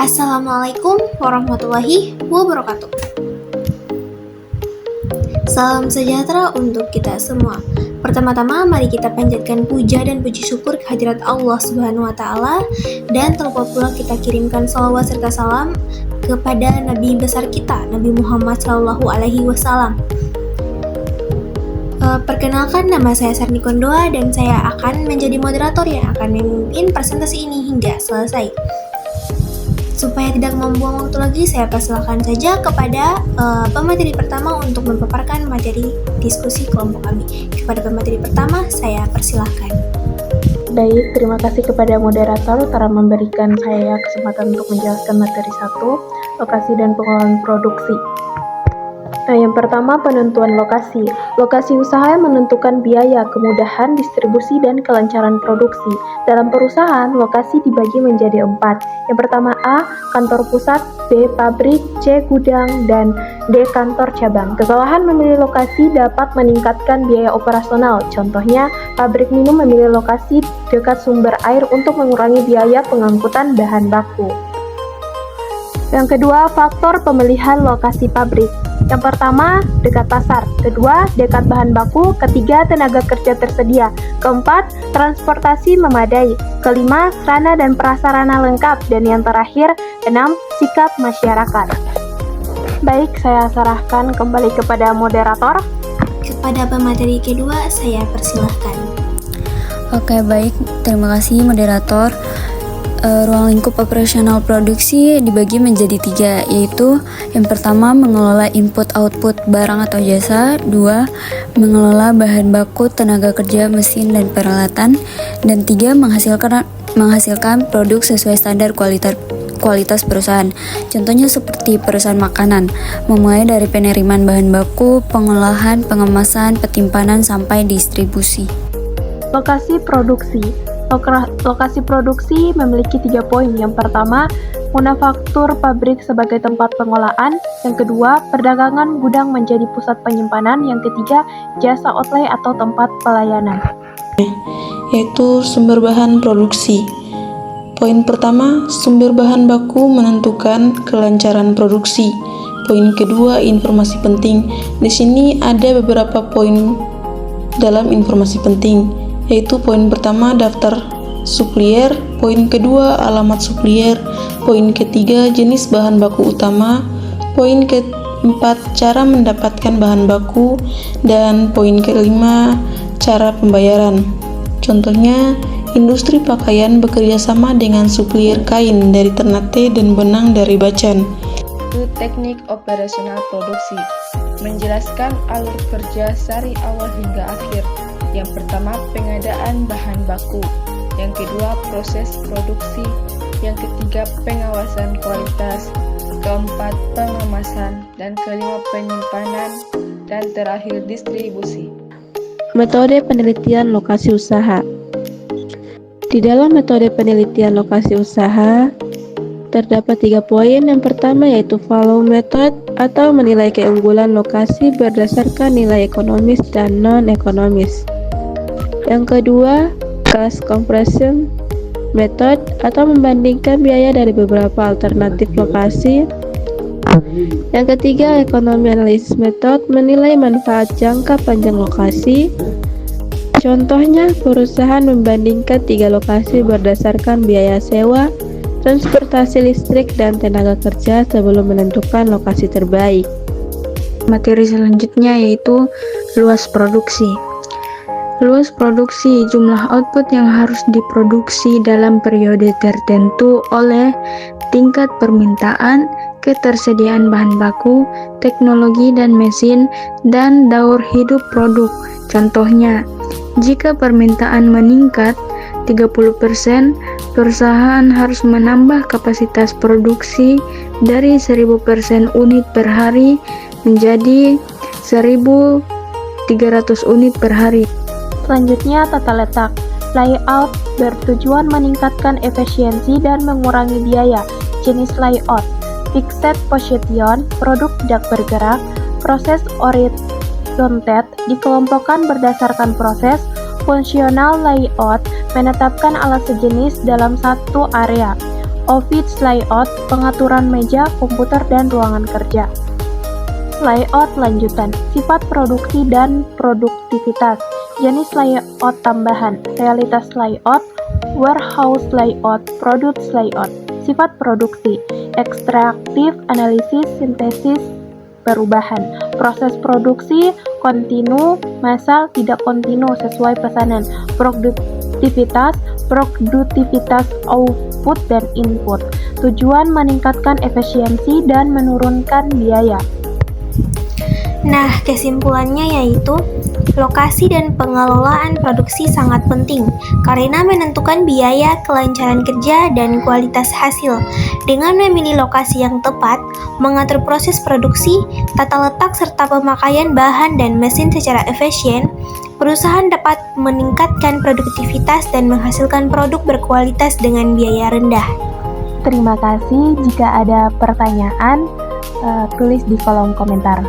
Assalamualaikum warahmatullahi wabarakatuh. Salam sejahtera untuk kita semua. Pertama-tama mari kita panjatkan puja dan puji syukur kehadirat Allah Subhanahu wa taala, dan terlupa pula kita kirimkan salawat serta salam kepada Nabi besar kita, Nabi Muhammad Shallallahu alaihi wasallam. Perkenalkan, nama saya Sarni Kondoa dan saya akan menjadi moderator yang akan memimpin presentasi ini hingga selesai. Supaya tidak membuang waktu lagi, saya persilahkan saja kepada pemateri pertama untuk memaparkan materi diskusi kelompok kami. Kepada pemateri pertama, saya persilahkan. Baik, terima kasih kepada moderator telah memberikan saya kesempatan untuk menjelaskan materi 1, lokasi dan pengelolaan produksi. Yang pertama, penentuan lokasi. Lokasi usaha menentukan biaya, kemudahan distribusi, dan kelancaran produksi. Dalam perusahaan, lokasi dibagi menjadi 4. Yang pertama A, kantor pusat, B, pabrik, C, gudang, dan D, kantor cabang. Kesalahan memilih lokasi dapat meningkatkan biaya operasional. Contohnya, pabrik minum memilih lokasi dekat sumber air untuk mengurangi biaya pengangkutan bahan baku. Yang kedua, faktor pemilihan lokasi pabrik. Yang pertama, dekat pasar. Kedua, dekat bahan baku. Ketiga, tenaga kerja tersedia. Keempat, transportasi memadai. Kelima, sarana dan prasarana lengkap. Dan yang terakhir, 6, sikap masyarakat. Baik, saya serahkan kembali kepada moderator. Kepada pemateri kedua, saya persilahkan. Oke, baik. Terima kasih moderator. Ruang lingkup operasional produksi dibagi menjadi 3, yaitu yang pertama mengelola input-output barang atau jasa, 2 mengelola bahan baku, tenaga kerja, mesin, dan peralatan, dan 3 menghasilkan produk sesuai standar kualitas perusahaan. Contohnya seperti perusahaan makanan, memulai dari penerimaan bahan baku, pengolahan, pengemasan, petimpanan, sampai distribusi. Lokasi produksi. Lokasi produksi memiliki 3 poin. Yang pertama, manufaktur pabrik sebagai tempat pengolahan. Yang kedua, perdagangan gudang menjadi pusat penyimpanan. Yang ketiga, jasa outlay atau tempat pelayanan. Yaitu sumber bahan produksi. Poin pertama, sumber bahan baku menentukan kelancaran produksi. Poin kedua, informasi penting. Di sini ada beberapa poin dalam informasi penting, yaitu poin pertama, daftar supplier, poin kedua, alamat supplier, poin ketiga, jenis bahan baku utama, poin keempat, cara mendapatkan bahan baku, dan poin kelima, cara pembayaran. Contohnya, industri pakaian bekerja sama dengan supplier kain dari Ternate dan benang dari Bacan. Itu teknik operasional produksi, menjelaskan alur kerja dari awal hingga akhir. Yang pertama, pengadaan bahan baku. Yang kedua, proses produksi. Yang ketiga, pengawasan kualitas. Keempat, pengemasan. Dan kelima, penyimpanan. Dan terakhir, distribusi. Metode penelitian lokasi usaha. Di dalam metode penelitian lokasi usaha, terdapat 3 poin. Yang pertama yaitu value method atau menilai keunggulan lokasi berdasarkan nilai ekonomis dan non-ekonomis. Yang kedua, cost comparison method atau membandingkan biaya dari beberapa alternatif lokasi. Yang ketiga, economy analysis method, menilai manfaat jangka panjang lokasi. Contohnya, perusahaan membandingkan 3 lokasi berdasarkan biaya sewa, transportasi listrik, dan tenaga kerja sebelum menentukan lokasi terbaik. Materi selanjutnya yaitu luas produksi. Luas produksi, jumlah output yang harus diproduksi dalam periode tertentu oleh tingkat permintaan, ketersediaan bahan baku, teknologi dan mesin, dan daur hidup produk. Contohnya, jika permintaan meningkat 30%, perusahaan harus menambah kapasitas produksi dari 1000% unit per hari menjadi 1300 unit per hari. Selanjutnya, tata letak. Layout bertujuan meningkatkan efisiensi dan mengurangi biaya. Jenis layout: fixed position, produk tidak bergerak. Proses oriented dikelompokkan berdasarkan proses. Fungsional layout menetapkan alat sejenis dalam satu area. office layout, pengaturan meja, komputer, dan ruangan kerja. Layout lanjutan, sifat produksi dan produktivitas, jenis layout tambahan, realitas layout, warehouse layout, product layout, sifat produksi, ekstraktif, analisis, sintesis, perubahan, proses produksi, kontinu, massal, tidak kontinu sesuai pesanan, produktivitas, output dan input. Tujuan meningkatkan efisiensi dan menurunkan biaya. Nah, kesimpulannya yaitu lokasi dan pengelolaan produksi sangat penting karena menentukan biaya, kelancaran kerja, dan kualitas hasil. Dengan memilih lokasi yang tepat, mengatur proses produksi, tata letak, serta pemakaian bahan dan mesin secara efisien, perusahaan dapat meningkatkan produktivitas dan menghasilkan produk berkualitas dengan biaya rendah. Terima kasih. Jika ada pertanyaan, tulis di kolom komentar.